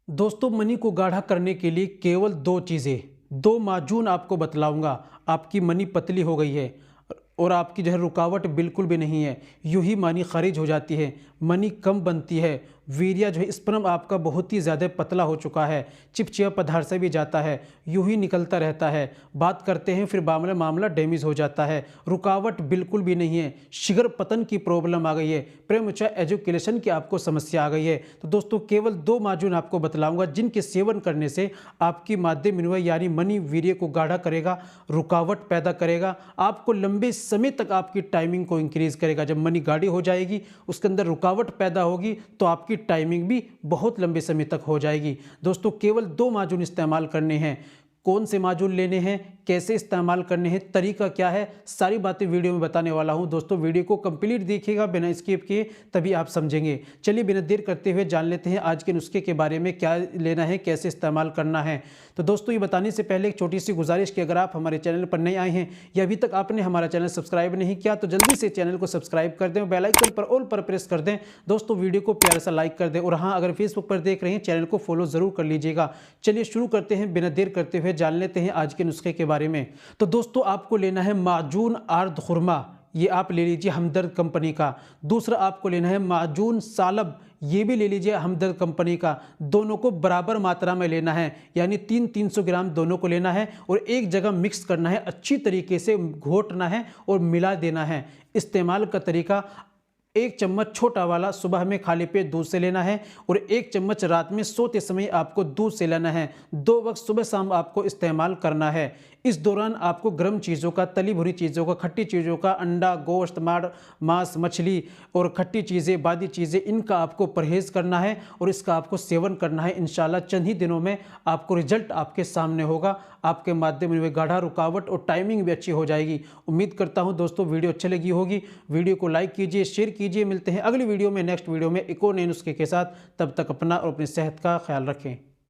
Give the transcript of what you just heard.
दोस्तों, मनी को गाढ़ा करने के लिए केवल दो चीज़ें, दो माजून आपको बतलाऊंगा। आपकी मनी पतली हो गई है और आपकी जो है रुकावट बिल्कुल भी नहीं है, यूं ही मनी खारिज हो जाती है, मनी कम बनती है, वीर्य जो है स्पर्म आपका बहुत ही ज़्यादा पतला हो चुका है, चिपचिपा पदार्थ से भी जाता है, यूं ही निकलता रहता है। बात करते हैं फिर मामला डैमेज हो जाता है, रुकावट बिल्कुल भी नहीं है, शीघ्र पतन की प्रॉब्लम आ गई है, प्रेमचय एजुकेशन की आपको समस्या आ गई है। तो दोस्तों, केवल दो माजून आपको बतलाऊंगा जिनके सेवन करने से आपकी माध्य मिनवय यानी मनी वीर्य को गाढ़ा करेगा, रुकावट पैदा करेगा, आपको लंबे समय तक आपकी टाइमिंग को इंक्रीज करेगा। जब मनी गाढ़ी हो जाएगी, उसके अंदर रुकावट पैदा होगी, तो आपकी टाइमिंग भी बहुत लंबे समय तक हो जाएगी। दोस्तों, केवल दो माजून इस्तेमाल करने हैं। कौन से माजून लेने हैं, कैसे इस्तेमाल करने हैं, तरीका क्या है, सारी बातें वीडियो में बताने वाला हूं। दोस्तों, वीडियो को कंप्लीट देखिएगा बिना स्किप किए, तभी आप समझेंगे। चलिए बिना देर करते हुए जान लेते हैं आज के नुस्खे के बारे में, क्या लेना है, कैसे इस्तेमाल करना है। तो दोस्तों, ये बताने से पहले एक छोटी सी गुजारिश कि अगर आप हमारे चैनल पर नए आए हैं या अभी तक आपने हमारा चैनल सब्सक्राइब नहीं किया, तो जल्दी से चैनल को सब्सक्राइब कर दें, बेल आइकन पर ऑल पर प्रेस कर दें। दोस्तों, वीडियो को प्यारा सा लाइक कर दें और हाँ, अगर फेसबुक पर देख रहे हैं चैनल को फॉलो जरूर कर लीजिएगा। चलिए शुरू करते हैं, बिना देर करते हुए जान लेते हैं आज के नुस्खे के बारे में। तो दोस्तों, आपको लेना है माजून आर्द खुरमा, ये आप ले लीजिए हमदर्द कंपनी का। दूसरा आपको लेना है माजून सालब, ये भी ले लीजिए हमदर्द कंपनी का। दोनों को बराबर मात्रा में लेना है, यानी 300-300 ग्राम दोनों को लेना है और एक जगह मिक्स करना है, अच्छी तरीके से घोटना है और मिला देना है। इस्तेमाल का तरीका, एक चम्मच छोटा वाला सुबह में खाली पेट दूध से लेना है और एक चम्मच रात में सोते समय आपको दूध से लेना है। 2 वक्त सुबह शाम आपको इस्तेमाल करना है। इस दौरान आपको गर्म चीज़ों का, तली भुनी चीज़ों का, खट्टी चीज़ों का, अंडा, गोश्त, मांस, मछली और खट्टी चीज़ें, बादी चीज़ें, इनका आपको परहेज़ करना है और इसका आपको सेवन करना है। इंशाल्लाह चंद ही दिनों में आपको रिजल्ट आपके सामने होगा। आपके माध्यम में गाढ़ा, रुकावट और टाइमिंग भी अच्छी हो जाएगी। उम्मीद करता हूँ दोस्तों वीडियो अच्छी लगी होगी। वीडियो को लाइक कीजिए, शेयर कीजिए। मिलते हैं अगली वीडियो में, नेक्स्ट वीडियो में एक और नए नुस्खे के साथ। तब तक अपना और अपनी सेहत का ख्याल रखें।